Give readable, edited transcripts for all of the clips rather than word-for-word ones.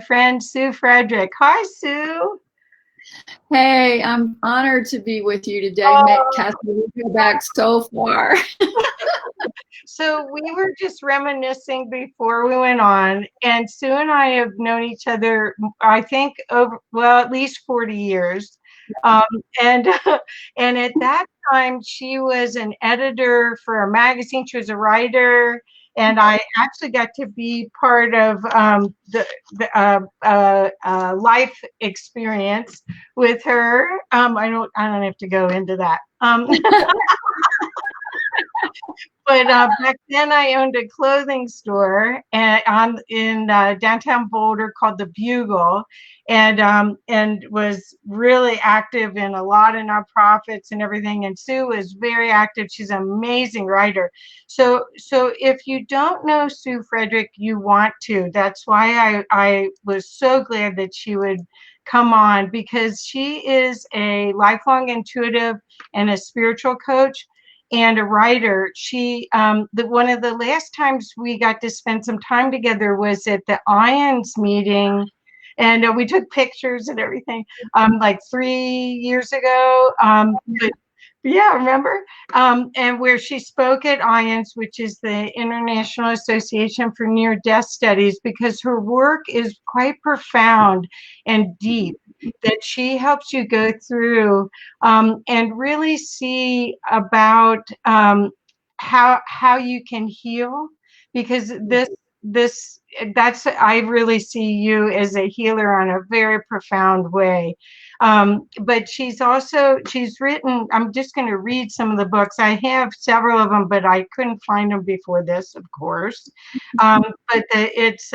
friend Sue Frederick. Hi, Sue. Hey, I'm honored to be with you today, Oh, Cassie. We go back so far. so we were just reminiscing before we went on, and Sue and I have known each other, I think, over, well, at least 40 years. Um, and and at that time, she was an editor for a magazine. She was a writer, and I actually got to be part of the life experience with her. I don't have to go into that. But back then, I owned a clothing store in downtown Boulder called the Bugle, and was really active in a lot of nonprofits and everything. And Sue was very active. She's an amazing writer. So if you don't know Sue Frederick, you want to. That's why I was so glad that she would come on, because she is a lifelong intuitive and a spiritual coach and a writer. She one of the last times we got to spend some time together was at the IONS meeting, and we took pictures and everything, like 3 years ago. But yeah, remember? And where she spoke at IONS, which is the International Association for Near-Death Studies, because her work is quite profound and deep, that she helps you go through and really see about how you can heal, because that's I really see you as a healer on a very profound way. But she's written, I'm just going to read some of the books. I have several of them, but I couldn't find them before this, of course. It's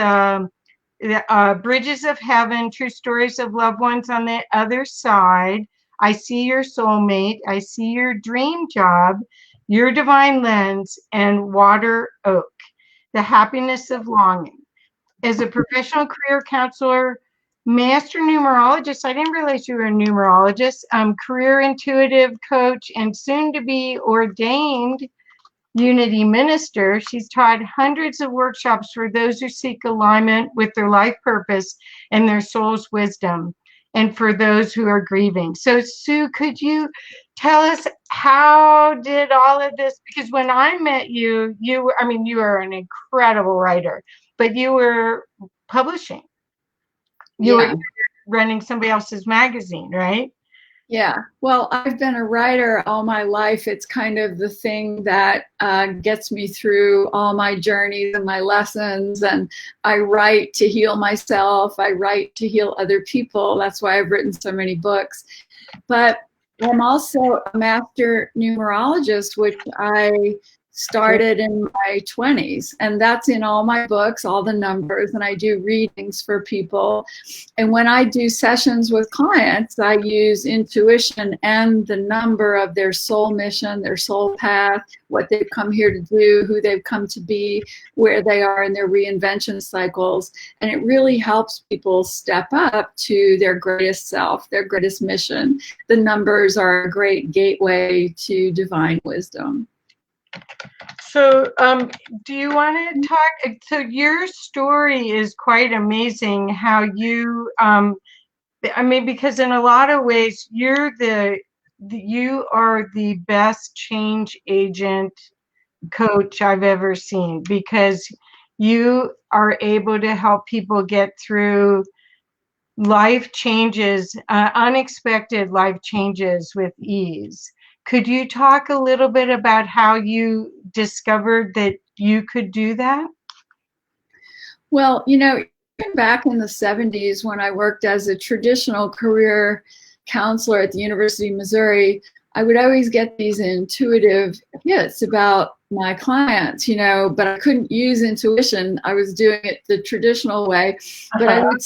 Bridges of Heaven, True Stories of Loved Ones on the Other Side, I See Your Soulmate, I See Your Dream Job, Your Divine Lens, and Water Oak, The Happiness of Longing. As a professional career counselor, master numerologist, I didn't realize you were a numerologist, career intuitive coach, and soon to be ordained Unity minister, she's taught hundreds of workshops for those who seek alignment with their life purpose and their soul's wisdom, and for those who are grieving. So, Sue, could you tell us, how did all of this, because when I met you, you are an incredible writer, but you were publishing. You were running somebody else's magazine, right? Yeah. Well, I've been a writer all my life. It's kind of the thing that gets me through all my journeys and my lessons. And I write to heal myself. I write to heal other people. That's why I've written so many books. But I'm also a master numerologist, which I started in my 20s, and that's in all my books, all the numbers, and I do readings for people. And when I do sessions with clients, I use intuition and the number of their soul mission, their soul path, what they've come here to do, who they've come to be, where they are in their reinvention cycles. And it really helps people step up to their greatest self, their greatest mission. The numbers are a great gateway to divine wisdom. So, do you want to talk? So, your story is quite amazing. How you, because in a lot of ways, you are the best change agent coach I've ever seen, because you are able to help people get through life changes, unexpected life changes with ease. Could you talk a little bit about how you discovered that you could do that? Well, back in the 70s when I worked as a traditional career counselor at the University of Missouri, I would always get these intuitive hits about my clients, but I couldn't use intuition. I was doing it the traditional way, but I would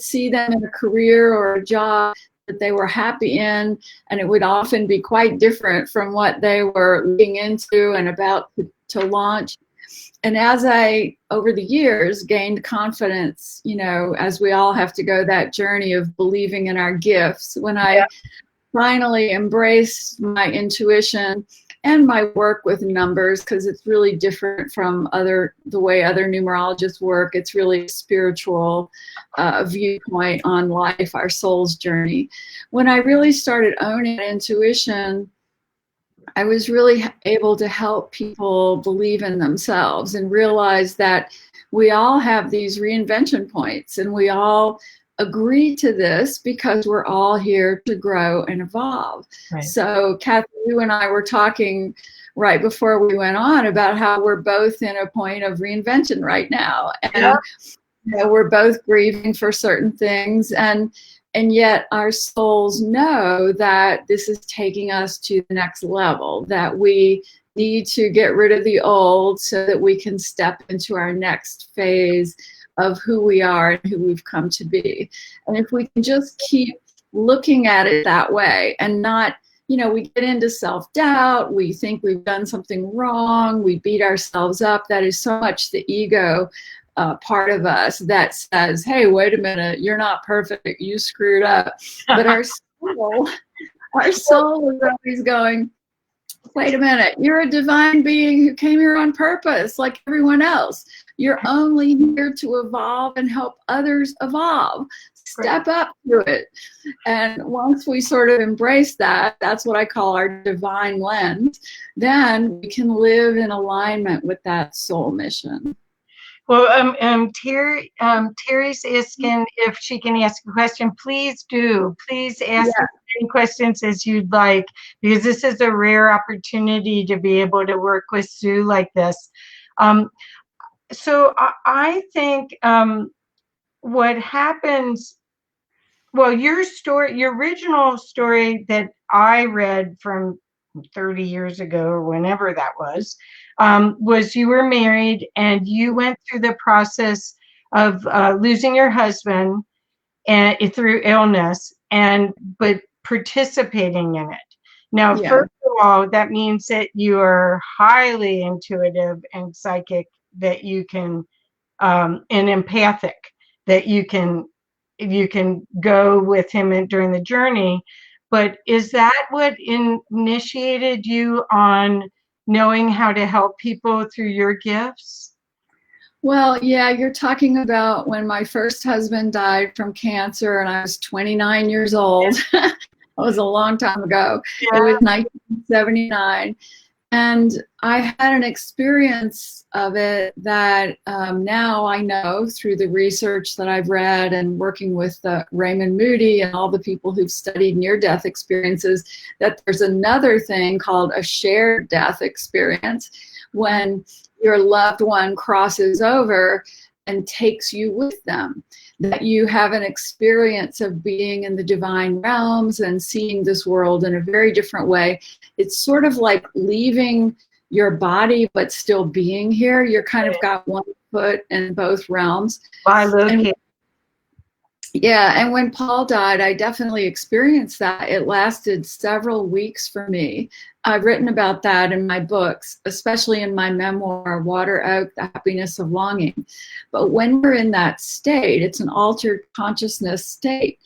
see them in a career or a job that they were happy in, and it would often be quite different from what they were looking into and about to launch. And as I, over the years, gained confidence, as we all have to go that journey of believing in our gifts, when I finally embraced my intuition and my work with numbers, because it's really different from the way other numerologists work. It's really a spiritual viewpoint on life, our soul's journey. When I really started owning intuition, I was really able to help people believe in themselves and realize that we all have these reinvention points, and we all agree to this because we're all here to grow and evolve. Right. So, Kathy, you and I were talking right before we went on about how we're both in a point of reinvention right now. And we're both grieving for certain things, and yet our souls know that this is taking us to the next level, that we need to get rid of the old so that we can step into our next phase of who we are and who we've come to be. And if we can just keep looking at it that way and not, we get into self-doubt, we think we've done something wrong, we beat ourselves up. That is so much the ego part of us that says, hey, wait a minute, you're not perfect, you screwed up. But our soul is always going, wait a minute, you're a divine being who came here on purpose like everyone else. You're only here to evolve and help others evolve. Step up to it. And once we sort of embrace that, that's what I call our divine lens, then we can live in alignment with that soul mission. Well, Terry's asking if she can ask a question. Please do. Please ask as many questions as you'd like, because this is a rare opportunity to be able to work with Sue like this. So I think what happens, well, your original story that I read from 30 years ago or whenever that was you were married and you went through the process of losing your husband and through illness, but participating in it. Now, first of all, that means that you are highly intuitive and psychic, that you can and empathic, that you can go with him during the journey. But is that what initiated you on knowing how to help people through your gifts? Well, yeah, you're talking about when my first husband died from cancer and I was 29 years old. That was a long time ago. Yeah. It was 1979. And I had an experience of it that now I know through the research that I've read and working with Raymond Moody and all the people who've studied near-death experiences, that there's another thing called a shared death experience, when your loved one crosses over and takes you with them, that you have an experience of being in the divine realms and seeing this world in a very different way. It's sort of like leaving your body but still being here. You're kind of got one foot in both realms. And when Paul died, I definitely experienced that. It lasted several weeks for me. I've written about that in my books, especially in my memoir, Water Oak, The Happiness of Longing. But when we're in that state, it's an altered consciousness state.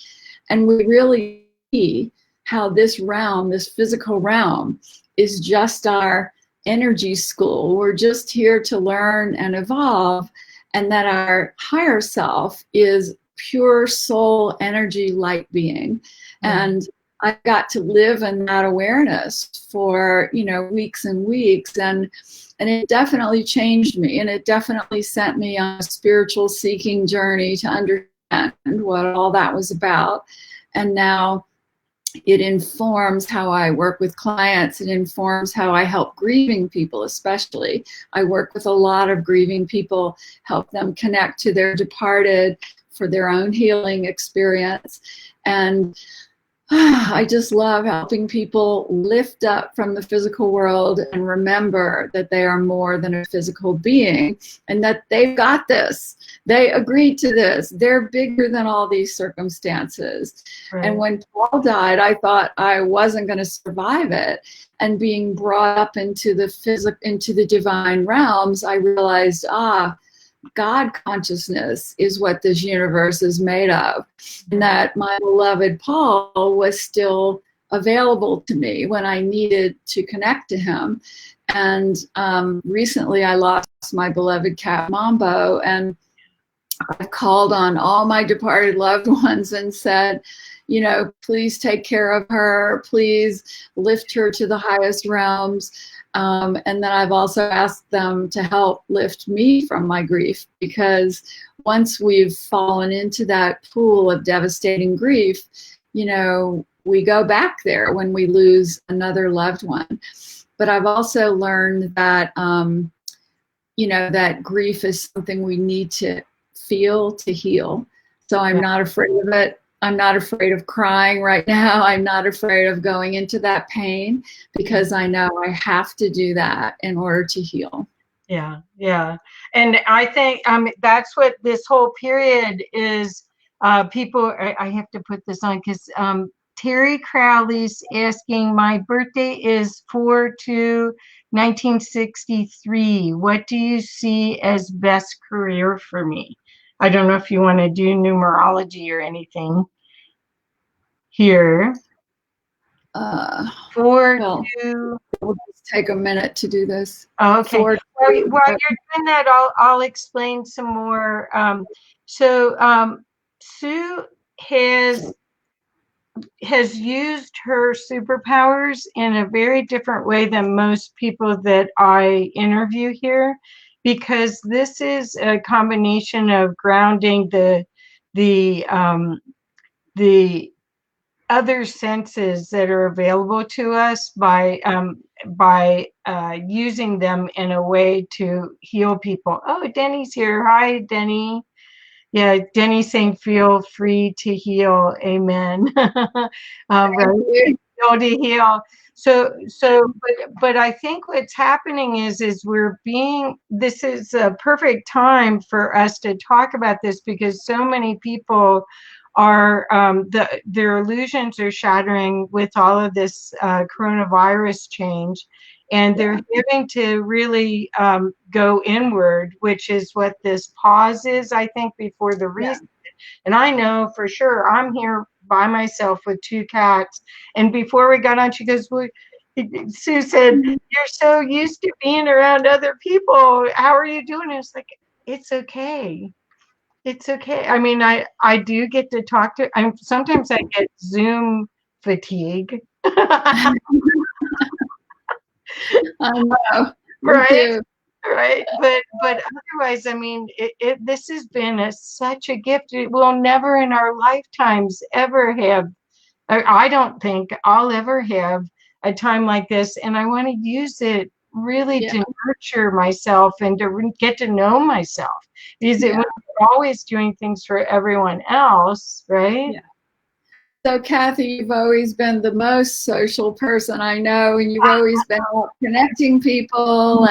And we really see how this realm, this physical realm, is just our energy school. We're just here to learn and evolve, and that our higher self is pure soul energy light being. And I got to live in that awareness for weeks and weeks, and it definitely changed me, and it definitely sent me on a spiritual seeking journey to understand what all that was about. And now it informs how I work with clients. It informs how I help grieving people, especially. I work with a lot of grieving people, help them connect to their departed for their own healing experience. And I just love helping people lift up from the physical world and remember that they are more than a physical being, and that they've got this. They agreed to this. They're bigger than all these circumstances. Right. And when Paul died, I thought I wasn't going to survive it. And being brought up into the divine realms, I realized, God consciousness is what this universe is made of, and that my beloved Paul was still available to me when I needed to connect to him. And recently I lost my beloved cat Mambo, and I called on all my departed loved ones and said, you know, please take care of her, please lift her to the highest realms. And then I've also asked them to help lift me from my grief, because once we've fallen into that pool of devastating grief, you know, we go back there when we lose another loved one. But I've also learned that, you know, that grief is something we need to feel to heal. So I'm not afraid of it. I'm not afraid of crying right now. I'm not afraid of going into that pain, because I know I have to do that in order to heal. Yeah, yeah. And I think that's what this whole period is. People, I have to put this on because Terry Crowley's asking, my birthday is 4/2/1963. What do you see as best career for me? I don't know if you want to do numerology or anything here. Well, 2. we'll just take a minute to do this. Okay. While you're doing that, I'll explain some more. Sue has used her superpowers in a very different way than most people that I interview here, because this is a combination of grounding the other senses that are available to us by using them in a way to heal people. Oh, Denny's here. Hi, Denny. Yeah, Denny's saying feel free to heal. Amen. Right? Feel to heal. But I think what's happening is this is a perfect time for us to talk about this, because so many people are their illusions are shattering with all of this coronavirus change, and they're having to really go inward, which is what this pause is, I think, before the reset. And I know for sure I'm here by myself with 2 cats. And before we got on, she goes, well, Sue said, you're so used to being around other people. How are you doing? It's like, it's okay. It's okay. I mean, I do get to talk to, sometimes I get Zoom fatigue. I know. Right? Right. But otherwise, I mean, this has been such a gift. We'll never in our lifetimes ever have, I don't think I'll ever have a time like this. And I want to use it really to nurture myself and to get to know myself, because we're always doing things for everyone else, right? So Kathy, you've always been the most social person I know, and you've always been connecting people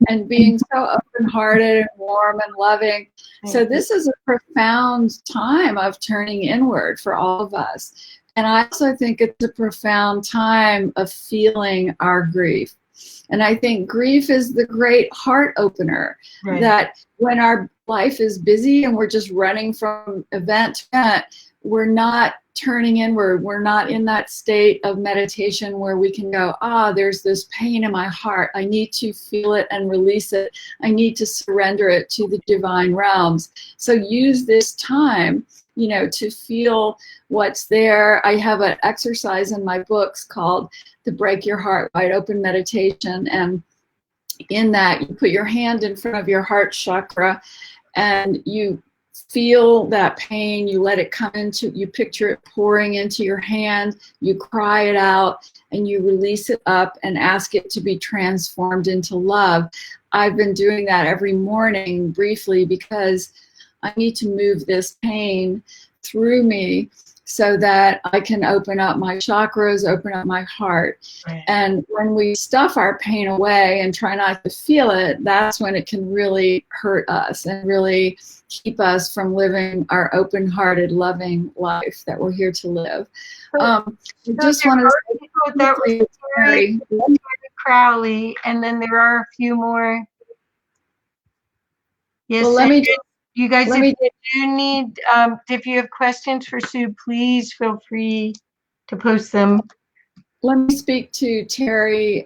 and being so open-hearted and warm and loving. So this is a profound time of turning inward for all of us. And I also think it's a profound time of feeling our grief. And I think grief is the great heart opener, that when our life is busy and we're just running from event to event, we're not turning inward. We're not in that state of meditation where we can go, there's this pain in my heart. I need to feel it and release it. I need to surrender it to the divine realms. So use this time, you know, to feel what's there. I have an exercise in my books called the Break Your Heart Wide Open meditation. And in that, you put your hand in front of your heart chakra and you feel that pain, you let it come into, you picture it pouring into your hand, you cry it out, and you release it up and ask it to be transformed into love. I've been doing that every morning briefly because I need to move this pain through me so that I can open up my chakras, open up my heart. And when we stuff our pain away and try not to feel it, that's when it can really hurt us and really keep us from living our open-hearted, loving life that we're here to live. Just want to say that was Terry Crowley, and then there are a few more. Yes, well, let me just, you guys, if you do need, if you have questions for Sue, please feel free to post them. let me speak to Terry.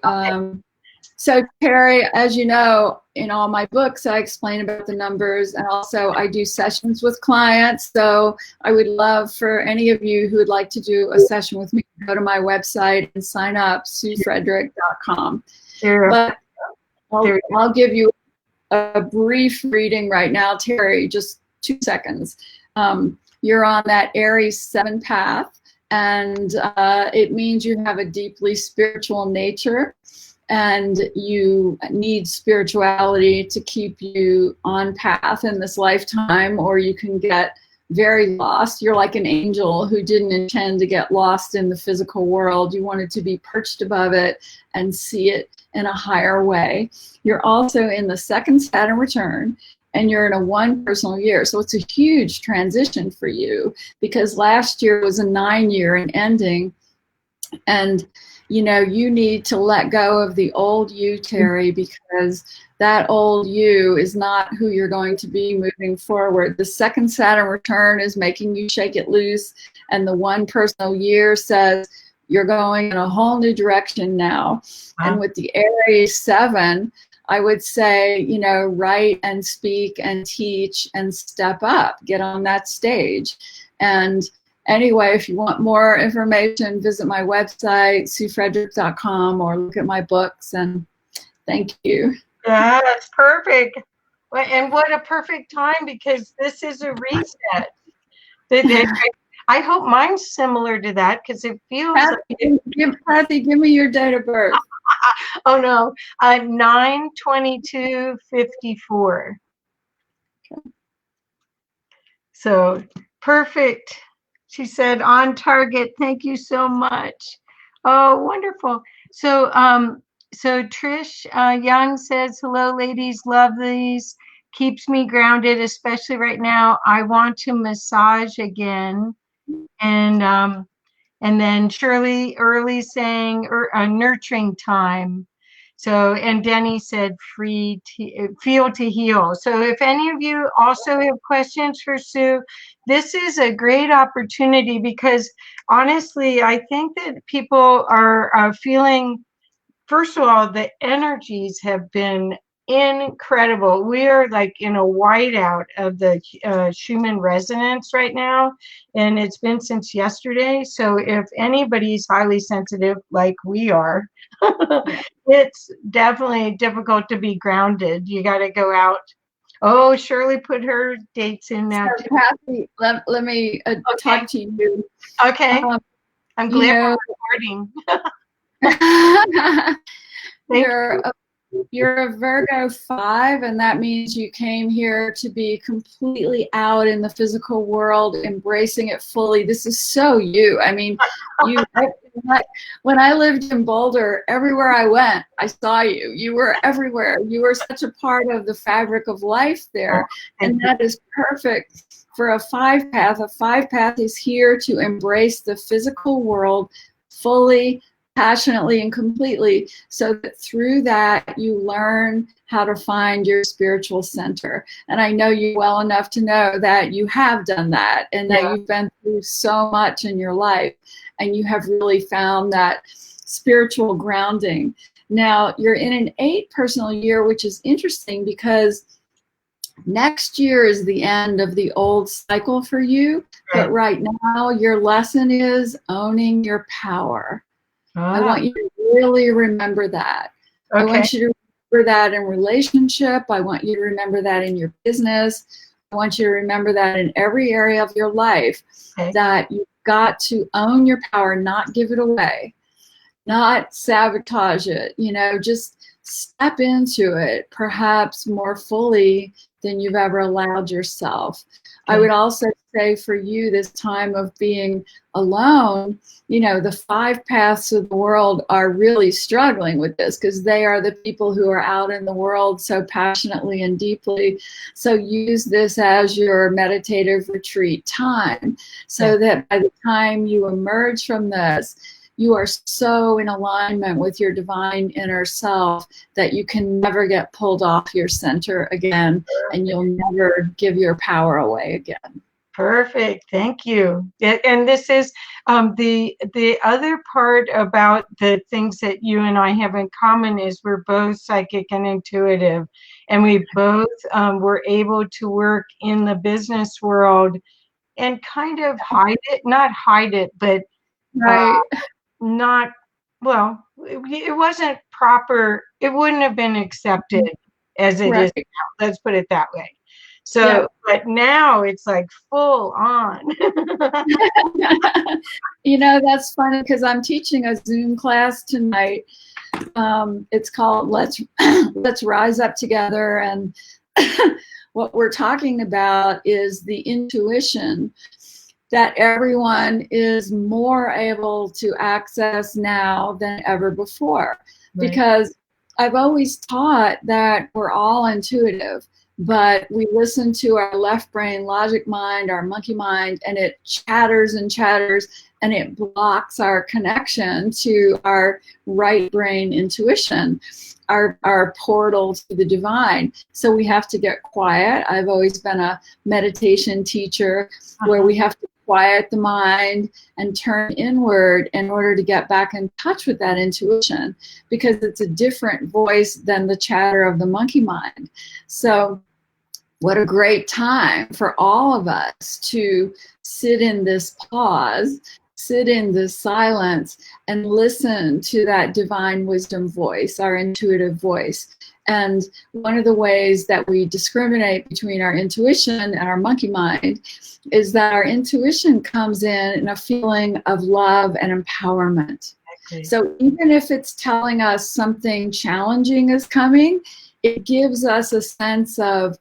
So Terry, as you know, in all my books, I explain about the numbers, and also I do sessions with clients. So I would love for any of you who would like to do a session with me, go to my website and sign up, SueFrederick.com. But I'll give you a brief reading right now, Terry, just 2 seconds. You're on that Aries 7 path, and it means you have a deeply spiritual nature, and you need spirituality to keep you on path in this lifetime, or you can get very lost. You're like an angel who didn't intend to get lost in the physical world. You wanted to be perched above it and see it in a higher way. You're also in the second Saturn return, and you're in a 1 personal year. So it's a huge transition for you, because last year was a 9-year and ending. And you know, you need to let go of the old you, Terry, because that old you is not who you're going to be moving forward. The second Saturn return is making you shake it loose, and the 1 personal year says you're going in a whole new direction now. Wow. And with the Aries 7, I would say, you know, write and speak and teach and step up, get on that stage. And anyway, if you want more information, visit my website, SueFrederick.com, or look at my books, and thank you. Yeah, that's perfect. And what a perfect time, because this is a reset. I hope mine's similar to that, because it feels Kathy, give me your date of birth. Oh no, 9/22/54. Okay. So perfect. She said on target. Thank you so much. Oh, wonderful. So so Trish Young says, hello ladies, love these. Keeps me grounded, especially right now. I want to massage again. And then Shirley Early saying nurturing time. So, and Denny said feel to heal. So if any of you also have questions for Sue, this is a great opportunity, because honestly, I think that people are feeling, first of all, the energies have been incredible. We are like in a whiteout of the Schumann resonance right now, and it's been since yesterday. So if anybody's highly sensitive like we are, it's definitely difficult to be grounded. You got to go out. Oh, Shirley put her dates in now. So, Kathy, let me talk to you. Okay. I'm glad we're recording. You're a Virgo 5, and that means you came here to be completely out in the physical world, embracing it fully. This is so you. I mean, when I lived in Boulder, everywhere I went, I saw you. You were everywhere. You were such a part of the fabric of life there, and that is perfect for a 5 path. A 5 path is here to embrace the physical world fully, passionately, and completely, so that through that you learn how to find your spiritual center. And I know you well enough to know that you have done that, and that you've been through so much in your life, and you have really found that spiritual grounding. Now you're in an 8 personal year, which is interesting because next year is the end of the old cycle for you, but right now your lesson is owning your power. I want you to really remember that. Okay. I want you to remember that in relationship. I want you to remember that in your business. I want you to remember that in every area of your life, that you've got to own your power, not give it away, not sabotage it, you know, just step into it, perhaps more fully than you've ever allowed yourself. I would also say for you, this time of being alone, you know, the 5 paths of the world are really struggling with this, because they are the people who are out in the world so passionately and deeply. So use this as your meditative retreat time, so that by the time you emerge from this, you are so in alignment with your divine inner self that you can never get pulled off your center again, and you'll never give your power away again. Perfect. Thank you. And this is the other part about the things that you and I have in common is we're both psychic and intuitive, and we both were able to work in the business world and kind of hide it, not hide it, but uh, Right, not, well, it wasn't proper. It wouldn't have been accepted as it is right. now. Let's put it that way. Yeah. So, but now it's like full on. That's funny because I'm teaching a Zoom class tonight. It's called Let's Rise Up Together, and what we're talking about is the intuition that everyone is more able to access now than ever before. Right. Because I've always taught that we're all intuitive, but we listen to our left brain, logic mind, our monkey mind, and it chatters and chatters, and it blocks our connection to our right brain intuition, our portal to the divine. So we have to get quiet. I've always been a meditation teacher where we have to quiet the mind and turn inward in order to get back in touch with that intuition, because it's a different voice than the chatter of the monkey mind. So what a great time for all of us to sit in this pause, sit in this silence, and listen to that divine wisdom voice, our intuitive voice. And one of the ways that we discriminate between our intuition and our monkey mind is that our intuition comes in a feeling of love and empowerment. Exactly. So even if it's telling us something challenging is coming, it gives us a sense of,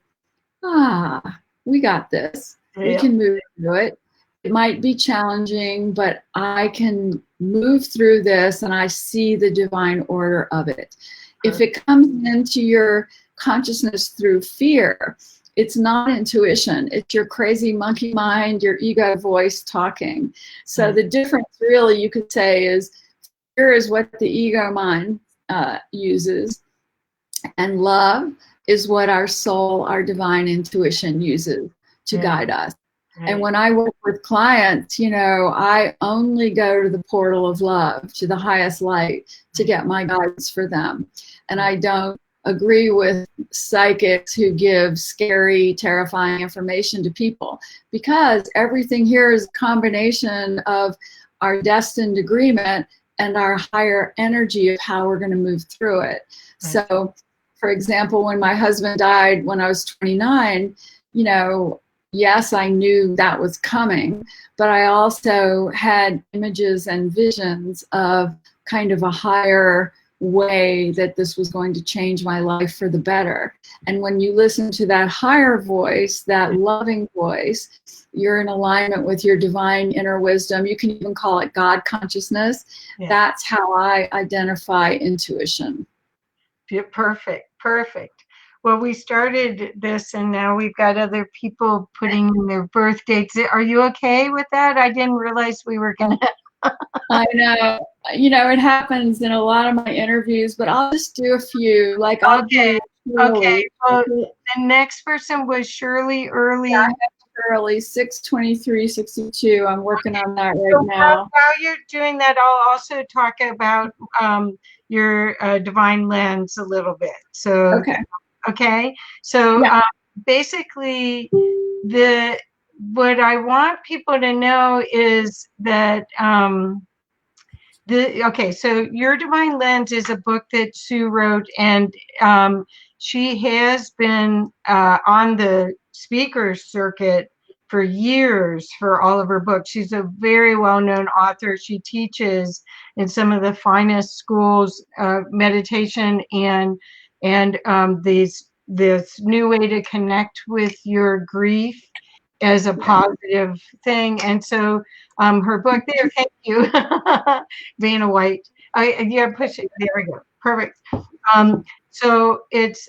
we got this. We can move through it. It might be challenging, but I can move through this and I see the divine order of it. If it comes into your consciousness through fear, it's not intuition. It's your crazy monkey mind, your ego voice talking. So the difference really, you could say, is fear is what the ego mind uses, and love is what our soul, our divine intuition uses to guide us. And when I work with clients, I only go to the portal of love, to the highest light, to get my guidance for them. And I don't agree with psychics who give scary, terrifying information to people, because everything here is a combination of our destined agreement and our higher energy of how we're going to move through it. So, for example, when my husband died when I was 29, yes, I knew that was coming, but I also had images and visions of kind of a higher way that this was going to change my life for the better. And when you listen to that higher voice, that loving voice, you're in alignment with your divine inner wisdom. You can even call it God consciousness. Yeah. That's how I identify intuition. Perfect. Well, we started this and now we've got other people putting in their birth dates. Are you okay with that? I didn't realize we were going to. I know. It happens in a lot of my interviews, but I'll just do a few. Like, I'll do Okay. Well, the next person was Shirley Early. Yeah, Early, 6/23/62. I'm working on that right now. While you're doing that, I'll also talk about your divine lens a little bit. So, okay. So basically, what I want people to know is that so Your Divine Lens is a book that Sue wrote, and she has been on the speaker circuit for years for all of her books. She's a very well-known author. She teaches in some of the finest schools meditation and this new way to connect with your grief as a positive thing. And so her book there, thank you, Vanna White. Push it. There we go. Perfect. So it's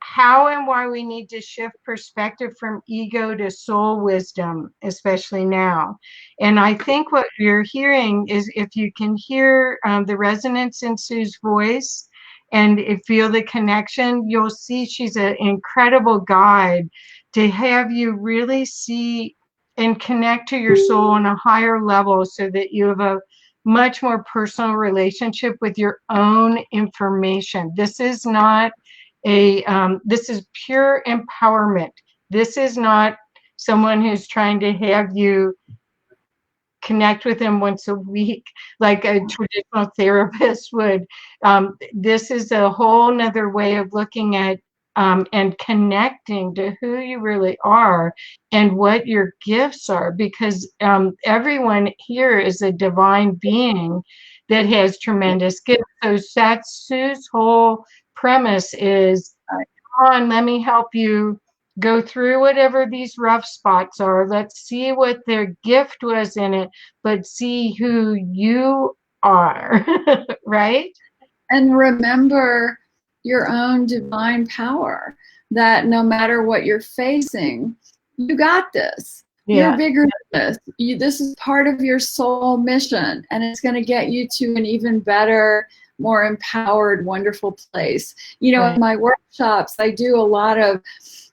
how and why we need to shift perspective from ego to soul wisdom, especially now. And I think what you're hearing is, if you can hear the resonance in Sue's voice and feel the connection, you'll see she's an incredible guide to have you really see and connect to your soul on a higher level so that you have a much more personal relationship with your own information. This is not this is pure empowerment. This is not someone who's trying to have you connect with them once a week like a traditional therapist would. This is a whole nother way of looking at and connecting to who you really are and what your gifts are, because everyone here is a divine being that has tremendous gifts. So that's Sue's whole premise is, come on, let me help you go through whatever these rough spots are. Let's see what their gift was in it, but see who you are, right? And remember your own divine power, that no matter what you're facing, you got this. Yeah. You're bigger than this. This is part of your soul mission, and it's going to get you to an even better, more empowered, wonderful place. You know, Right. in my workshops, I do a lot of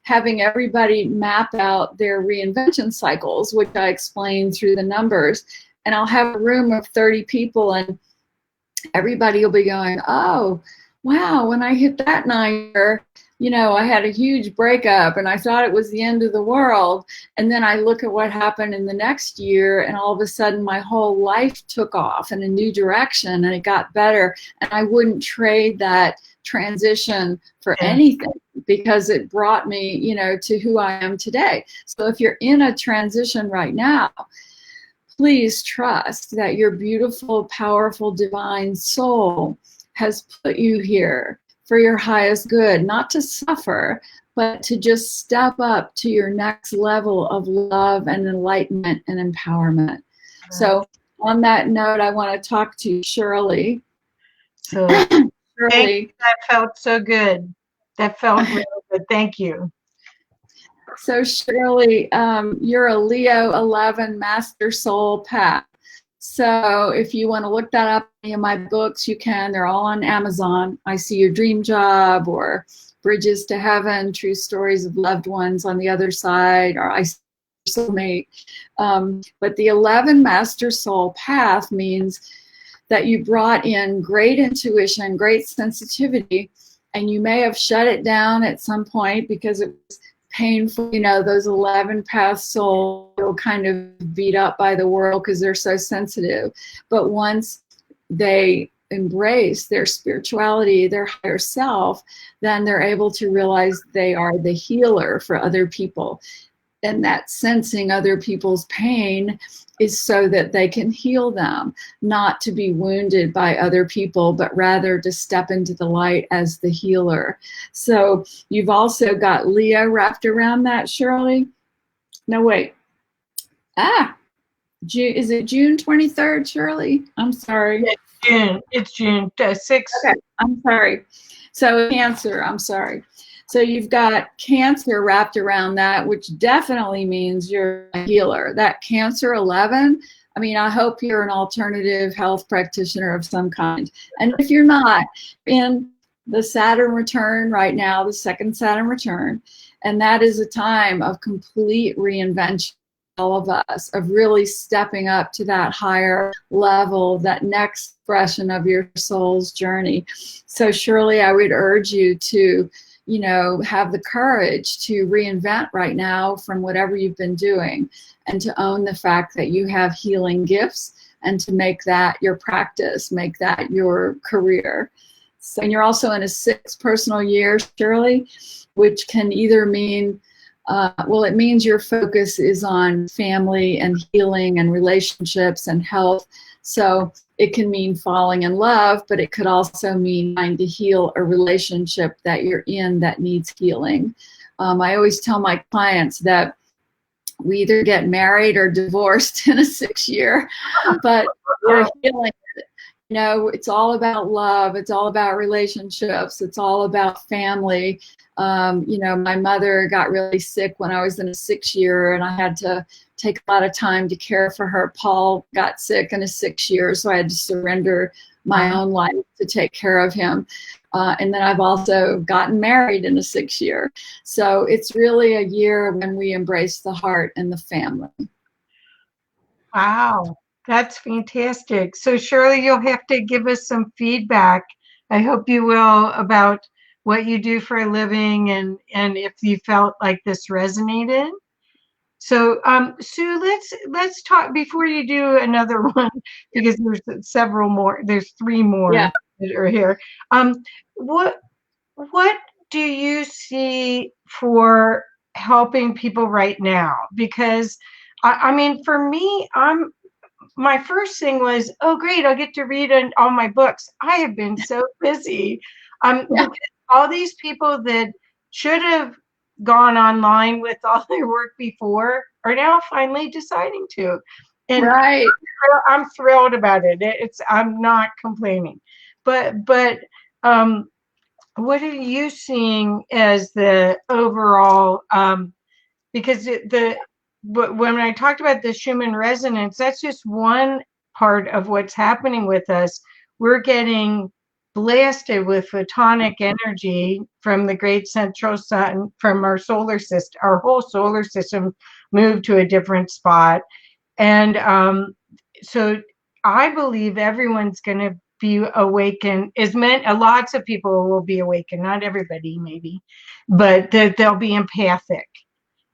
having everybody map out their reinvention cycles, which I explain through the numbers. And I'll have a room of 30 people, and everybody will be going, oh, wow, when I hit that 9-year, you know, I had a huge breakup and I thought it was the end of the world. And then I look at what happened in the next year, and all of a sudden my whole life took off in a new direction and it got better. And I wouldn't trade that transition for anything, because it brought me, you know, to who I am today. So if you're in a transition right now, please trust that your beautiful, powerful, divine soul has put you here for your highest good, not to suffer, but to just step up to your next level of love and enlightenment and empowerment. Right. So on that note, I want to talk to Shirley. So Shirley, that felt so good. That felt really good. Thank you. So Shirley, you're a Leo 11 Master Soul Path. So if you want to look that up in any of my books, you can. They're all on Amazon. I See Your Dream Job, or Bridges to Heaven, True Stories of Loved Ones on the Other Side, or I See Your Soulmate. But the 11 Master Soul Path means that you brought in great intuition, great sensitivity, and you may have shut it down at some point because it was painful. You know, those 11 path souls feel kind of beat up by the world because they're so sensitive. But once they embrace their spirituality, their higher self, then they're able to realize they are the healer for other people. And that sensing other people's pain is so that they can heal them, not to be wounded by other people, but rather to step into the light as the healer. So you've also got Leo wrapped around that, Shirley. No, wait. Is it June 23rd, Shirley? I'm sorry. It's June 6th. Okay, I'm sorry. So Cancer, I'm sorry. So you've got Cancer wrapped around that, which definitely means you're a healer. That Cancer 11, I mean, I hope you're an alternative health practitioner of some kind. And if you're not, in the Saturn return right now, the second Saturn return, and that is a time of complete reinvention, all of us, of really stepping up to that higher level, that next expression of your soul's journey. So surely I would urge you to, you know, have the courage to reinvent right now from whatever you've been doing, and to own the fact that you have healing gifts, and to make that your practice, make that your career. So, and you're also in a 6th personal year, Shirley, which can either mean, well, it means your focus is on family and healing and relationships and health. So it can mean falling in love, but it could also mean trying to heal a relationship that you're in that needs healing. I always tell my clients that we either get married or divorced in a 6 year, but we're healing it. You know, it's all about love. It's all about relationships. It's all about family. You know, my mother got really sick when I was in a 6 year, and I had to take a lot of time to care for her. Paul got sick in a 6 year, so I had to surrender my own life to take care of him. And then I've also gotten married in a 6th year. So it's really a year when we embrace the heart and the family. Wow, that's fantastic. So Shirley, you'll have to give us some feedback. I hope you will, about what you do for a living, and if you felt like this resonated. So Sue, let's talk before you do another one, because there's several more. There's 3 Yeah. more that are here. Um, what what do you see for helping people right now? Because I mean, for me, my first thing was, oh, great, I'll get to read all my books. I have been so busy, Yeah. because all these people that should have gone online with all their work before are now finally deciding to. And Right. I'm thrilled about it. I'm not complaining. But what are you seeing as the overall, because when I talked about the Schumann resonance, that's just one part of what's happening with us. We're getting blasted with photonic energy from the great central sun, from our solar system. Our whole solar system moved to a different spot. And so I believe everyone's going to be awakened. Lots of people will be awakened, not everybody maybe, but that they'll be empathic,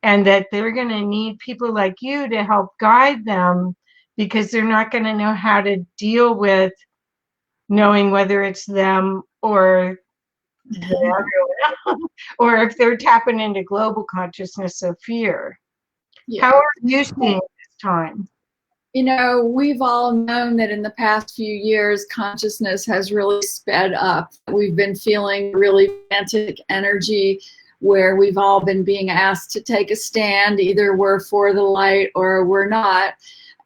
and that they're going to need people like you to help guide them, because they're not going to know how to deal with knowing whether it's them or or if they're tapping into global consciousness of fear. Yeah. How are you seeing this time? You know, we've all known that in the past few years, consciousness has really sped up. We've been feeling really frantic energy where we've all been being asked to take a stand. Either we're for the light or we're not.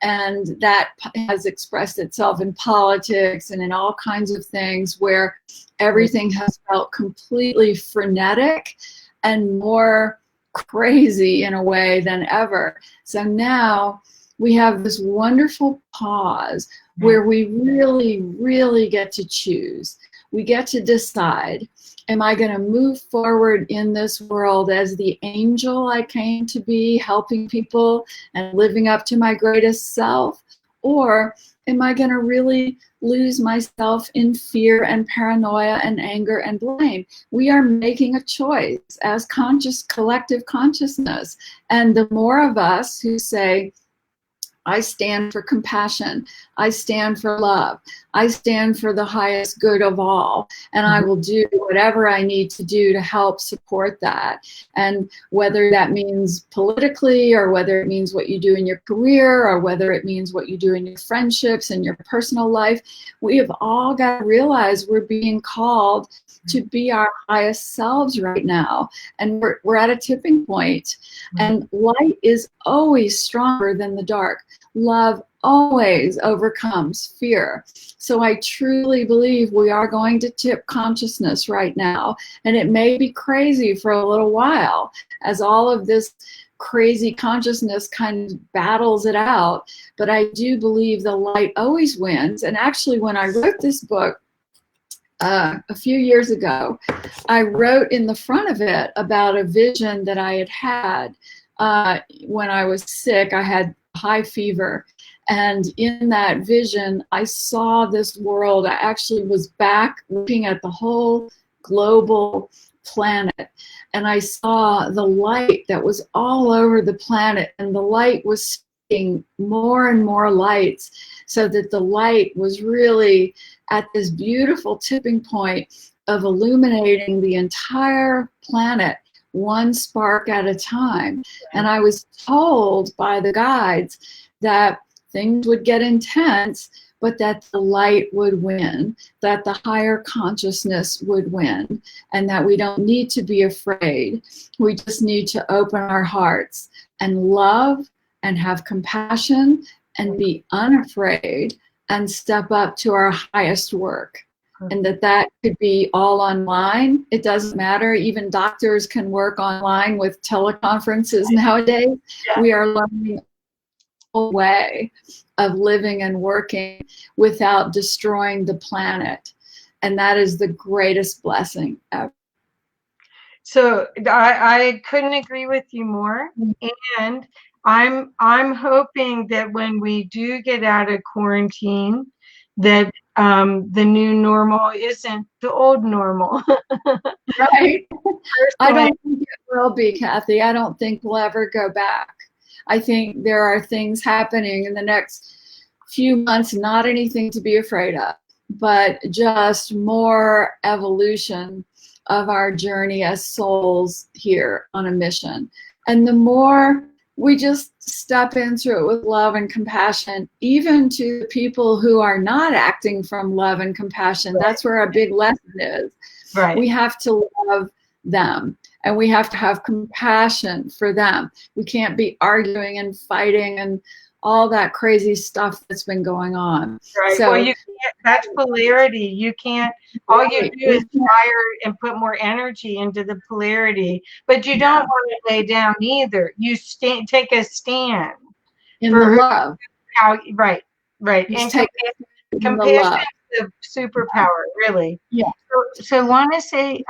And that has expressed itself in politics and in all kinds of things where everything has felt completely frenetic and more crazy in a way than ever. So now we have this wonderful pause where we really, really get to choose. We get to decide, am I going to move forward in this world as the angel I came to be, helping people and living up to my greatest self? Or am I going to really lose myself in fear and paranoia and anger and blame? We are making a choice as conscious, collective consciousness. And the more of us who say, I stand for compassion. I stand for love. I stand for the highest good of all. And I will do whatever I need to do to help support that. And whether that means politically, or whether it means what you do in your career, or whether it means what you do in your friendships and your personal life, we have all got to realize we're being called to be our highest selves right now. And we're at a tipping point. And light is always stronger than the dark. Love always overcomes fear. So I truly believe we are going to tip consciousness right now. And it may be crazy for a little while as all of this crazy consciousness kind of battles it out. But I do believe the light always wins. And actually, when I wrote this book, a few years ago, I wrote in the front of it about a vision that I had when I was sick. I had high fever. And in that vision, I saw this world. I actually was back looking at the whole global planet. And I saw the light that was all over the planet. And the light was spreading more and more lights, so that the light was really at this beautiful tipping point of illuminating the entire planet, one spark at a time. And I was told by the guides that things would get intense, but that the light would win, that the higher consciousness would win, and that we don't need to be afraid. We just need to open our hearts and love and have compassion and be unafraid and step up to our highest work. And that could be all online. It doesn't matter. Even doctors can work online with teleconferences nowadays. Yeah. We are learning a way of living and working without destroying the planet. And that is the greatest blessing ever. So I couldn't agree with you more. And I'm hoping that when we do get out of quarantine, that the new normal isn't the old normal. Right. I Personally, don't think it will be, Kathy. I don't think we'll ever go back. I think there are things happening in the next few months, not anything to be afraid of, but just more evolution of our journey as souls here on a mission. And the more we just step into it with love and compassion, even to the people who are not acting from love and compassion, that's where our big lesson is. right. We have to love them, and we have to have compassion for them. We can't be arguing and fighting and all that crazy stuff that's been going on. Right. So, well, you can't, that's polarity. You can't, all you right, do is fire and put more energy into the polarity, but you don't want to lay down either. You take a stand in the for love. how, right, right. Just And take it in the compassion love. is the superpower, really. Yeah. So want to say,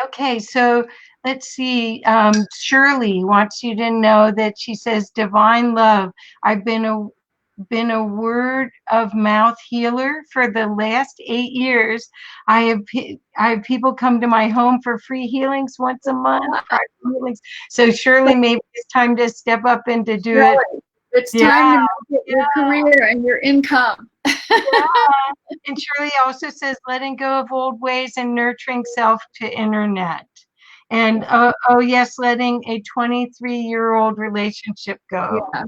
okay, so let's see. Shirley wants you to know that she says, divine love. I've been a word of mouth healer for the last 8 years. I have people come to my home for free healings once a month, private healings. So Shirley, maybe it's time to step up and to do it. It's Yeah, time to make it your career and your income. yeah. And Shirley also says, letting go of old ways and nurturing self to internet. And oh yes, letting a 23-year-old relationship go. Yeah.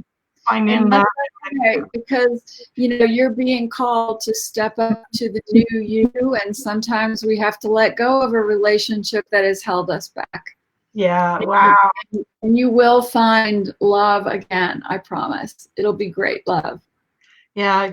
Finding And love. that's okay, because you're being called to step up to the new you, and sometimes we have to let go of a relationship that has held us back. Yeah, wow. And you will find love again, I promise. It'll be great love. Yeah,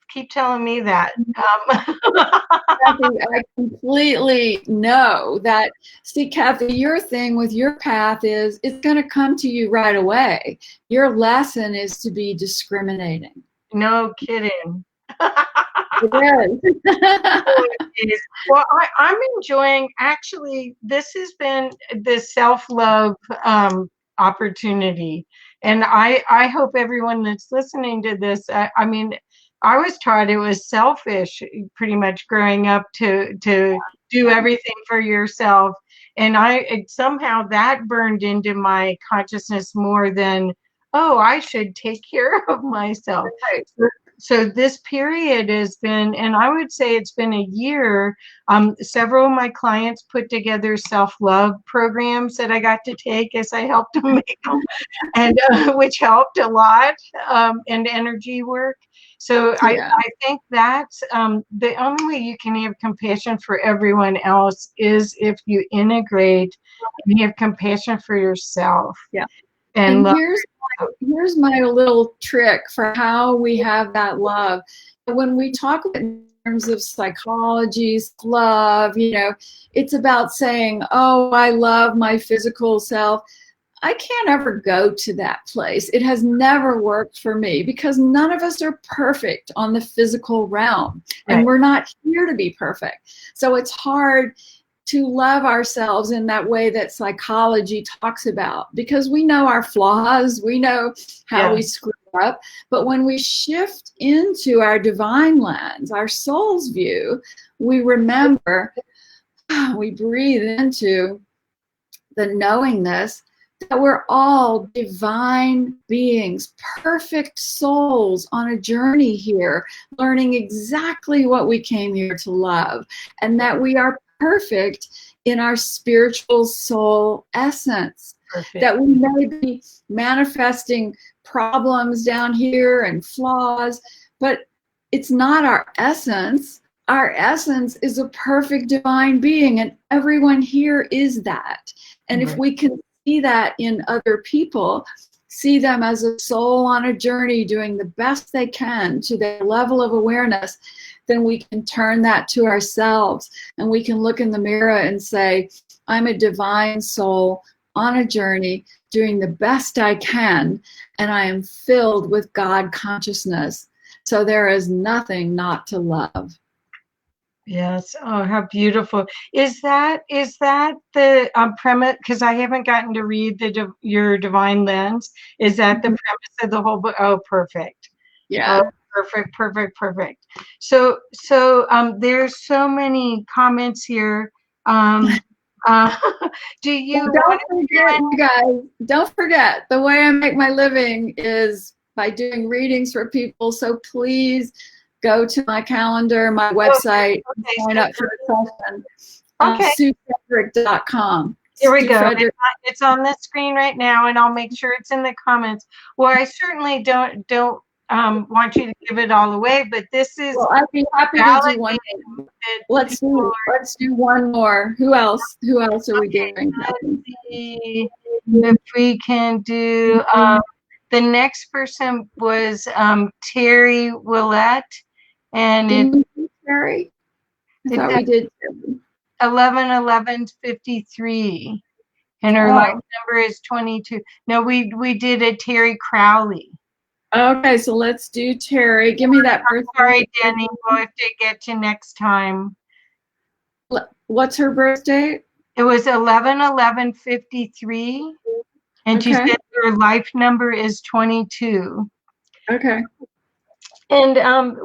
keep telling me that. Kathy, I completely know that. See, Kathy, your thing with your path is it's going to come to you right away. Your lesson is to be discriminating. No kidding. It is. Well, I'm enjoying, actually, this has been the self-love opportunity. And I hope everyone that's listening to this, I mean, I was taught it was selfish pretty much growing up to do everything for yourself. And somehow that burned into my consciousness more than, oh, I should take care of myself. Right. So this period has been, and I would say it's been a year. Several of my clients put together self-love programs that I got to take as I helped them make them, and which helped a lot, and energy work. So Yeah. I think that's the only way you can have compassion for everyone else is if you integrate and you have compassion for yourself. Yeah. And love. Here's my little trick for how we have that love. When we talk in terms of psychology, love, it's about saying, oh, I love my physical self. I can't ever go to that place. It has never worked for me because none of us are perfect on the physical realm, and we're not here to be perfect. So it's hard to love ourselves in that way that psychology talks about, because we know our flaws, we know how we screw up. But when we shift into our divine lens, our soul's view, we remember, we breathe into the knowingness that we're all divine beings, perfect souls on a journey here, learning exactly what we came here to love, and that we are perfect in our spiritual soul essence. Perfect. That we may be manifesting problems down here and flaws, but it's not our essence. Our essence is a perfect divine being, and everyone here is that. And if we can see that in other people, see them as a soul on a journey doing the best they can to their level of awareness, then we can turn that to ourselves, and we can look in the mirror and say, I'm a divine soul on a journey doing the best I can, and I am filled with God consciousness. So there is nothing not to love. Yes. Oh, how beautiful. Is that the premise? Because I haven't gotten to read your Divine Lens. Is that the Mhm. premise of the whole book? Oh, perfect. Oh, Yeah. perfect, perfect, perfect. So there's so many comments here. Um, uh, do Well, you want don't to forget, you guys, don't forget, the way I make my living is by doing readings for people. So please go to my calendar, my oh, website, okay, sign up for a session. okay, SueFrederick.com. here we Sue go. Frederick. It's on the screen right now, and I'll make sure it's in the comments. Well, I certainly don't want you to give it all away, but this is Well, I'd be happy to do one validating more. that Let's people do let's do one more. Who else? Who else are we okay, doing? let's see if we can do the next person was Terry Willette, and Didn't we do Terry? I it's thought we did Terry. 11/11/53, and her life Oh, number is 22. No, we did a Terry Crowley. okay. So let's do Terry. Give me that birthday. Sorry, Danny, we'll have to get to next time. What's her birth date? It was 11/11/53, and she Okay. said her life number is 22. Okay. And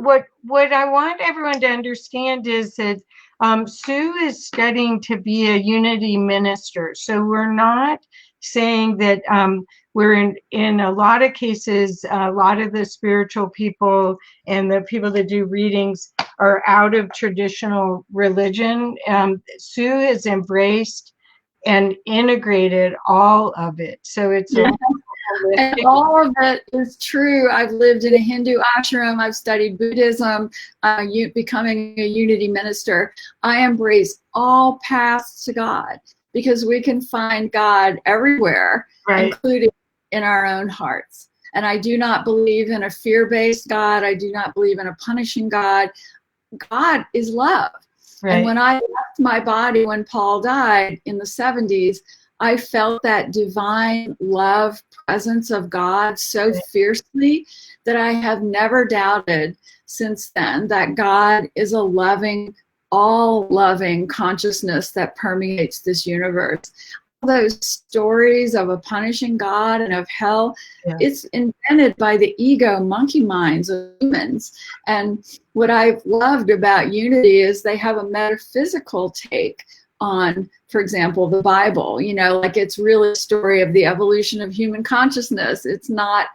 what I want everyone to understand is that Sue is studying to be a unity minister. So we're not saying that we're in a lot of cases, a lot of the spiritual people and the people that do readings are out of traditional religion. Sue has embraced and integrated all of it. So it's a Yeah. And holistic. all of it is true. I've lived in a Hindu ashram. I've studied Buddhism, becoming a unity minister. I embrace all paths to God because we can find God everywhere, Right, including in our own hearts. And I do not believe in a fear-based God. I do not believe in a punishing God. God is love. And right, when I left my body when Paul died in the 70s, I felt that divine love presence of God so right. fiercely that I have never doubted since then that God is a loving, all loving consciousness that permeates this universe. Those stories of a punishing God and of hell, Yes. it's invented by the ego monkey minds of humans. And what I've loved about unity is they have a metaphysical take on, for example, the Bible. You know, like it's really a story of the evolution of human consciousness. It's not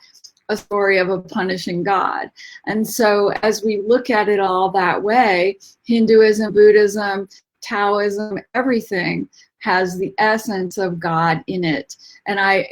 a story of a punishing God. And so as we look at it all that way, Hinduism, Buddhism, Taoism, everything has the essence of God in it. And I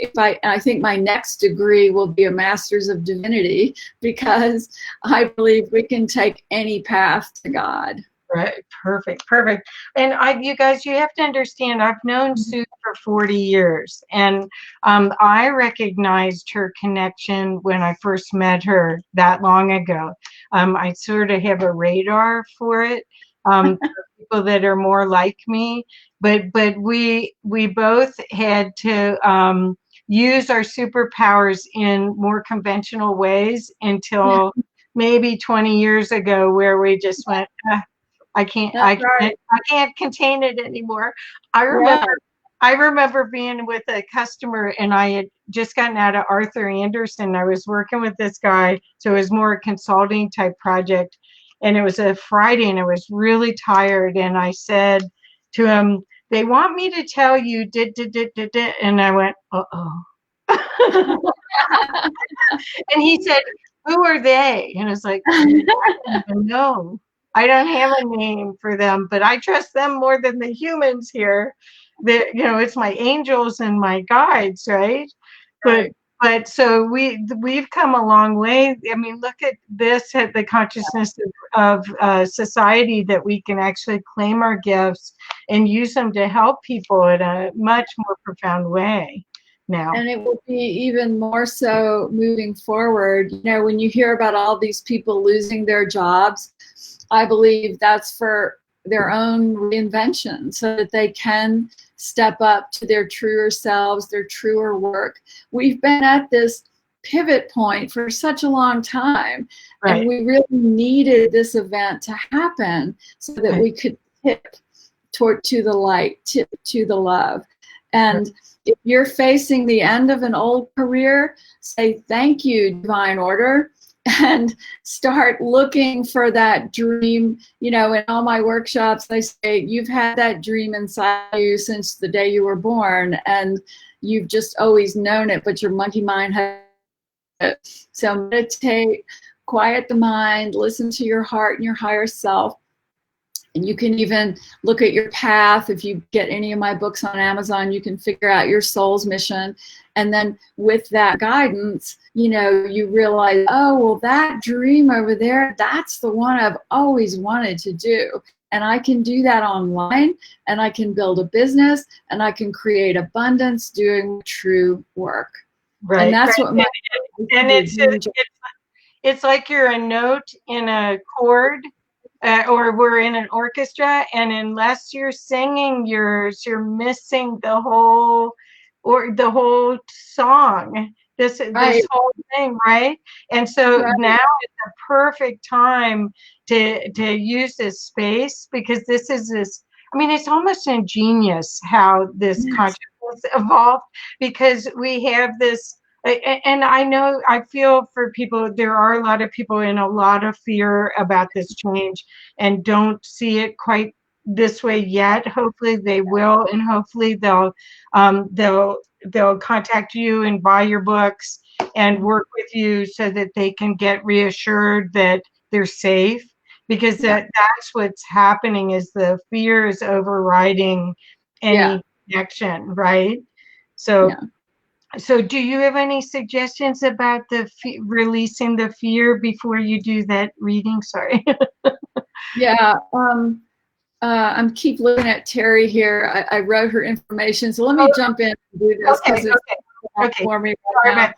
think my next degree will be a Master's of Divinity because I believe we can take any path to God. Right. Perfect. Perfect. And you guys, you have to understand, I've known Sue for 40 years, and I recognized her connection when I first met her that long ago. I sort of have a radar for it, for people that are more like me, but we both had to use our superpowers in more conventional ways until maybe 20 years ago, where we just went, I can't, That's I can't, right. I can't contain it anymore. I remember, Yeah. I remember being with a customer, and I had just gotten out of Arthur Anderson. I was working with this guy, so it was more a consulting type project, and it was a Friday, and I was really tired, and I said to him, "They want me to tell you, did," and I went, "Uh-oh." And he said, "Who are they?" And it's like, "I don't even know. I don't have a name for them, but I trust them more than the humans here. It's my angels and my guides, right?" But Right. but so we've come a long way. I mean, look at this, at the consciousness of society, that we can actually claim our gifts and use them to help people in a much more profound way now. And it will be even more so moving forward. You know, when you hear about all these people losing their jobs, I believe that's for their own reinvention so that they can step up to their truer selves, their truer work. We've been at this pivot point for such a long time. Right. And we really needed this event to happen so that Right. we could tip to the light, tip to the love. And if you're facing the end of an old career, say thank you, divine order, and start looking for that dream. You know, in all my workshops, I say you've had that dream inside you since the day you were born, and you've just always known it, but your monkey mind has it. So meditate, quiet the mind, listen to your heart and your higher self. And you can even look at your path. If you get any of my books on Amazon, you can figure out your soul's mission. And then with that guidance, you know, you realize, oh, well, that dream over there, that's the one I've always wanted to do. And I can do that online, and I can build a business, and I can create abundance doing true work. Right. And that's what my and it's like you're a note in a chord, or we're in an orchestra, and unless you're singing yours, you're missing the whole song. This whole thing, right? And so now is the perfect time to use this space, because this is this. I mean, it's almost ingenious how this consciousness evolved, because we have this. And I know, I feel for people, there are a lot of people in a lot of fear about this change and don't see it quite this way yet. Hopefully they will, and hopefully they'll contact you and buy your books and work with you so that they can get reassured that they're safe, because that's what's happening, is the fear is overriding any connection, right? So so do you have any suggestions about the releasing the fear before you do that reading? Sorry. I'm keep looking at Terry here. I wrote her information, so let me jump in and do this because it's for me right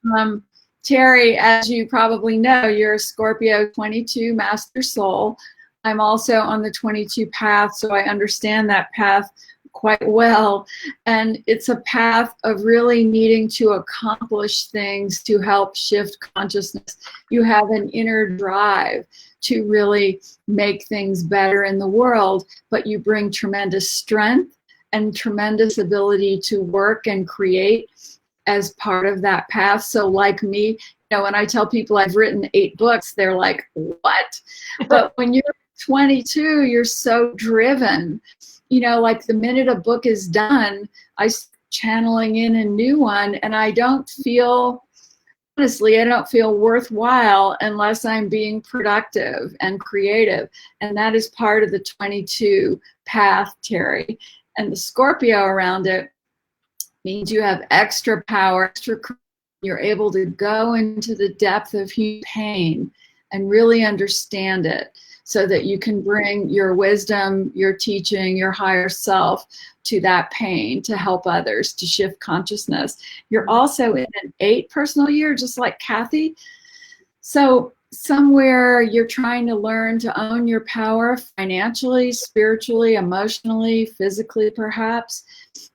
now. Terry, as you probably know, you're a Scorpio 22 master soul. I'm also on the 22 path, so I understand that path quite well. And it's a path of really needing to accomplish things to help shift consciousness. You have an inner drive to really make things better in the world, but you bring tremendous strength and tremendous ability to work and create as part of that path. So like me, you know, when I tell people I've written 8 books, they're like, what? But when you're 22, you're so driven. You know, like the minute a book is done, I start channeling in a new one, and I don't feel, honestly, I don't feel worthwhile unless I'm being productive and creative. And that is part of the 22 path, Terry. And the Scorpio around it means you have extra power, you're able to go into the depth of human pain and really understand it, so that you can bring your wisdom, your teaching, your higher self to that pain to help others, to shift consciousness. You're also in an 8 personal year, just like Kathy. So somewhere you're trying to learn to own your power financially, spiritually, emotionally, physically, perhaps.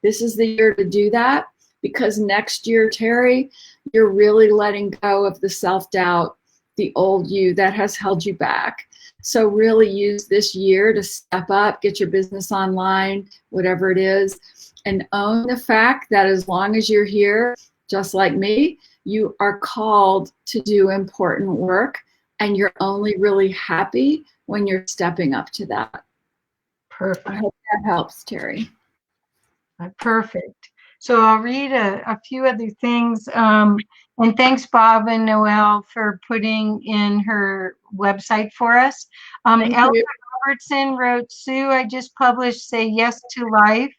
This is the year to do that, because next year, Terry, you're really letting go of the self-doubt, the old you that has held you back. So really use this year to step up, get your business online, whatever it is, and own the fact that as long as you're here, just like me, you are called to do important work, and you're only really happy when you're stepping up to that. Perfect. I hope that helps, Terry. Perfect. So I'll read a few other things. And thanks, Bob and Noelle, for putting in her website for us. Elsa Robertson wrote, Sue, I just published Say Yes to Life.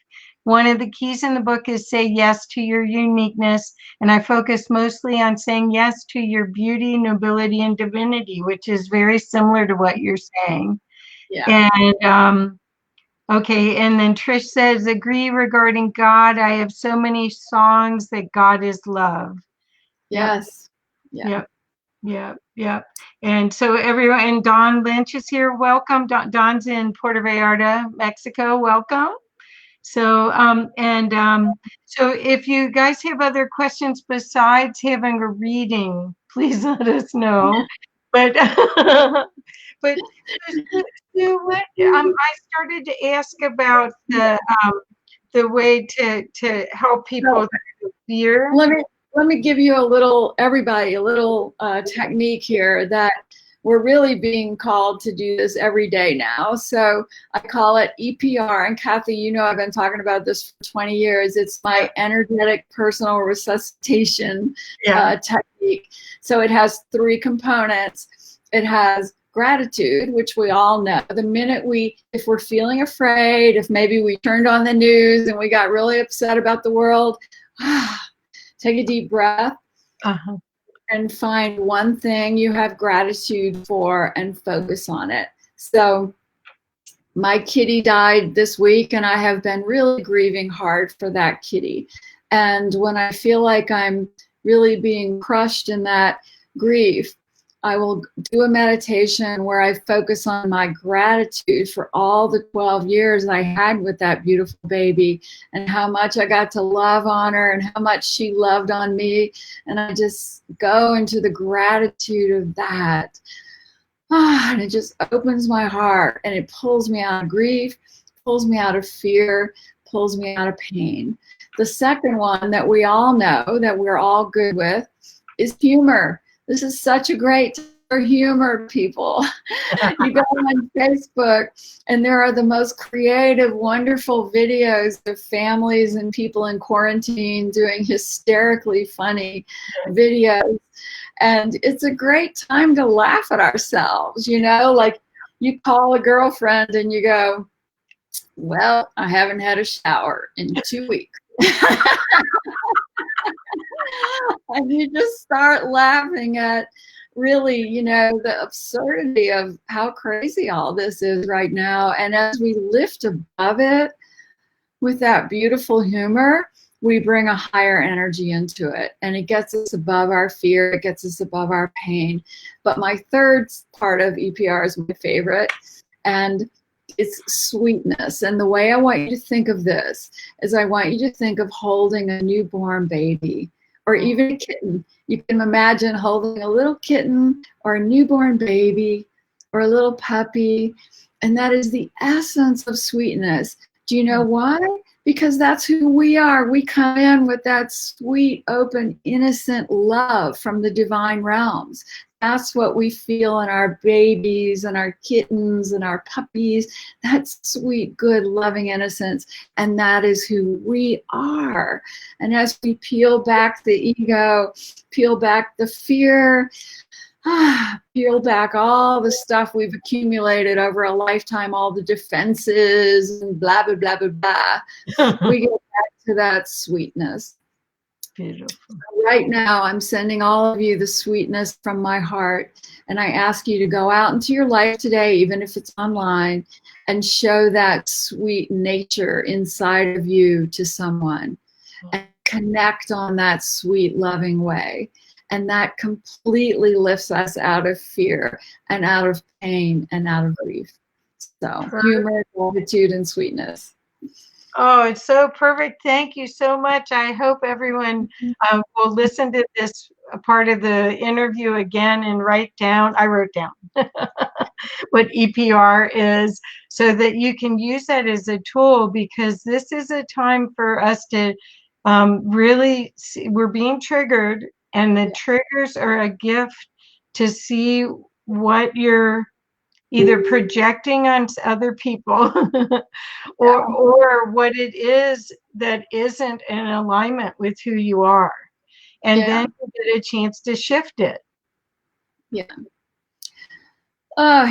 One of the keys in the book is say yes to your uniqueness. And I focus mostly on saying yes to your beauty, nobility, and divinity, which is very similar to what you're saying. Yeah. And okay, and then Trish says, agree regarding God. I have so many songs that God is love. Yes. Yep. And so everyone, and Don Lynch is here. Welcome. Don's in Puerto Vallarta, Mexico. Welcome. So, so if you guys have other questions besides having a reading, please let us know. But, but Sue, what I started to ask about the way to help people So through fear. let me give you everybody, a little technique here that we're really being called to do this every day now. So I call it EPR. And Kathy, you know, I've been talking about this for 20 years. It's my energetic personal resuscitation technique. So it has 3 components. It has gratitude, which we all know. The minute if we're feeling afraid, if maybe we turned on the news and we got really upset about the world, take a deep breath. And find one thing you have gratitude for and focus on it. So my kitty died this week, and I have been really grieving hard for that kitty. And when I feel like I'm really being crushed in that grief, I will do a meditation where I focus on my gratitude for all the 12 years I had with that beautiful baby and how much I got to love on her and how much she loved on me. And I just go into the gratitude of that. And it just opens my heart and it pulls me out of grief, pulls me out of fear, pulls me out of pain. The second one that we all know that we're all good with is humor. This is such a great time for humor, people. You go on Facebook, and there are the most creative, wonderful videos of families and people in quarantine doing hysterically funny videos. And it's a great time to laugh at ourselves, you know, like you call a girlfriend and you go, well, I haven't had a shower in 2 weeks. And you just start laughing at really, you know, the absurdity of how crazy all this is right now. And as we lift above it with that beautiful humor, we bring a higher energy into it. And it gets us above our fear. It gets us above our pain. But my third part of EPR is my favorite. And it's sweetness. And the way I want you to think of this is I want you to think of holding a newborn baby or even a kitten. You can imagine holding a little kitten or a newborn baby or a little puppy. And that is the essence of sweetness. Do you know why? Because that's who we are. We come in with that sweet, open, innocent love from the divine realms. That's what we feel in our babies and our kittens and our puppies. That's sweet, good, loving innocence. And that is who we are. And as we peel back the ego, peel back the fear, peel back all the stuff we've accumulated over a lifetime, all the defenses and blah, blah, blah, blah, blah. We get back to that sweetness. Beautiful. Right now, I'm sending all of you the sweetness from my heart. And I ask you to go out into your life today, even if it's online, and show that sweet nature inside of you to someone and connect on that sweet, loving way. And that completely lifts us out of fear and out of pain and out of grief. So humor, gratitude, and sweetness. Oh, it's so perfect. Thank you so much. I hope everyone will listen to this part of the interview again and I wrote down what EPR is so that you can use that as a tool, because this is a time for us to really see, we're being triggered, and the triggers are a gift to see what you're either projecting on other people or what it is that isn't in alignment with who you are. And then you get a chance to shift it. Yeah.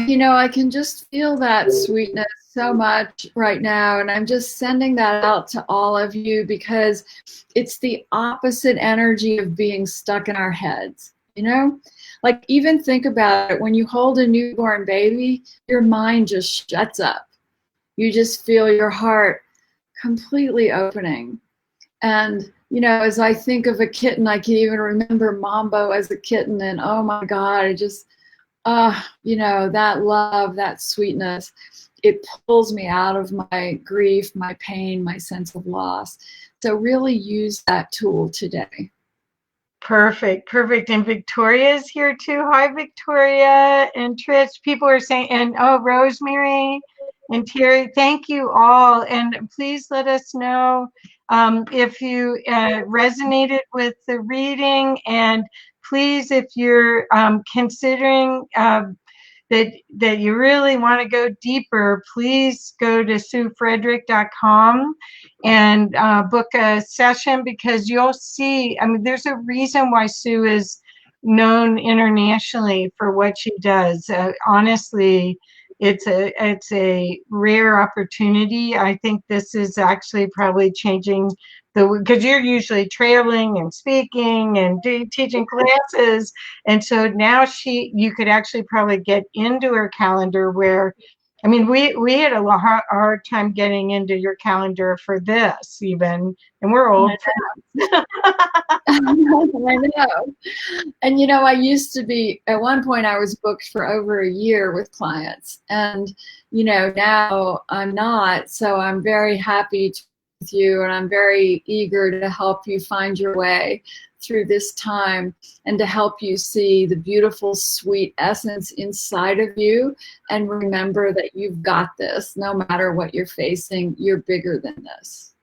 You know, I can just feel that sweetness so much right now. And I'm just sending that out to all of you because it's the opposite energy of being stuck in our heads, you know? Like, even think about it. When you hold a newborn baby, your mind just shuts up. You just feel your heart completely opening. And, you know, as I think of a kitten, I can even remember Mambo as a kitten. And oh my God, I just, you know, that love, that sweetness. it pulls me out of my grief, my pain, my sense of loss. So really use that tool today. Perfect, perfect. And Victoria's here too. Hi, Victoria and Trish. People are saying, and oh, Rosemary and Terry, thank you all. And please let us know if you resonated with the reading. And please, if you're considering that you really want to go deeper, please go to SueFrederick.com and book a session, because you'll see, I mean, there's a reason why Sue is known internationally for what she does. Honestly, it's a rare opportunity. I think this is actually probably changing because you're usually traveling and speaking and teaching classes, and so now you could actually probably get into her calendar where, I mean, we had a hard time getting into your calendar for this even, and we're old friends. I know. And you know, I used to be, at one point I was booked for over a year with clients, and you know, now I'm not. So I'm very happy to be with you, and I'm very eager to help you find your way through this time and to help you see the beautiful, sweet essence inside of you, and remember that you've got this. No matter what you're facing, you're bigger than this.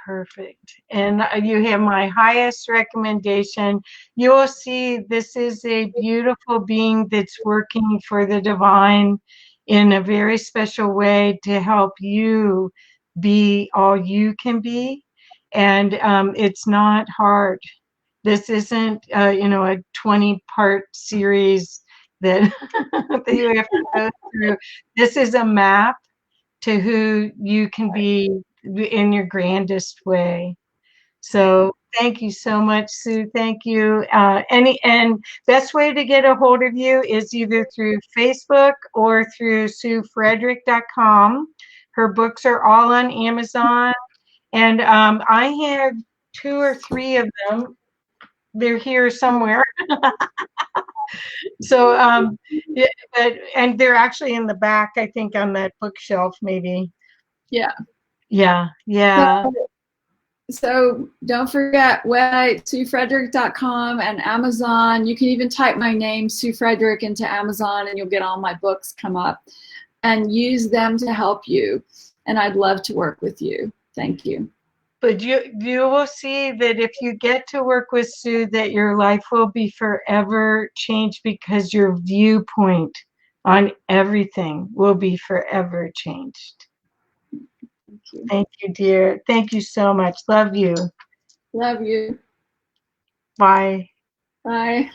Perfect. And you have my highest recommendation. You will see this is a beautiful being that's working for the divine in a very special way to help you be all you can be. And it's not hard. This isn't, a 20-part series that, that you have to go through. This is a map to who you can be in your grandest way. So thank you so much, Sue. Thank you. And best way to get a hold of you is either through Facebook or through SueFrederick.com. Her books are all on Amazon, and I have 2 or 3 of them. They're here somewhere. So yeah, and they're actually in the back, I think, on that bookshelf, maybe. Yeah. Yeah, yeah. So, so don't forget website SueFrederick.com and Amazon. You can even type my name, Sue Frederick, into Amazon and you'll get all my books come up, and use them to help you. And I'd love to work with you. Thank you. But you will see that if you get to work with Sue, that your life will be forever changed, because your viewpoint on everything will be forever changed. Thank you. Thank you, dear. Thank you so much. Love you. Love you. Bye. Bye.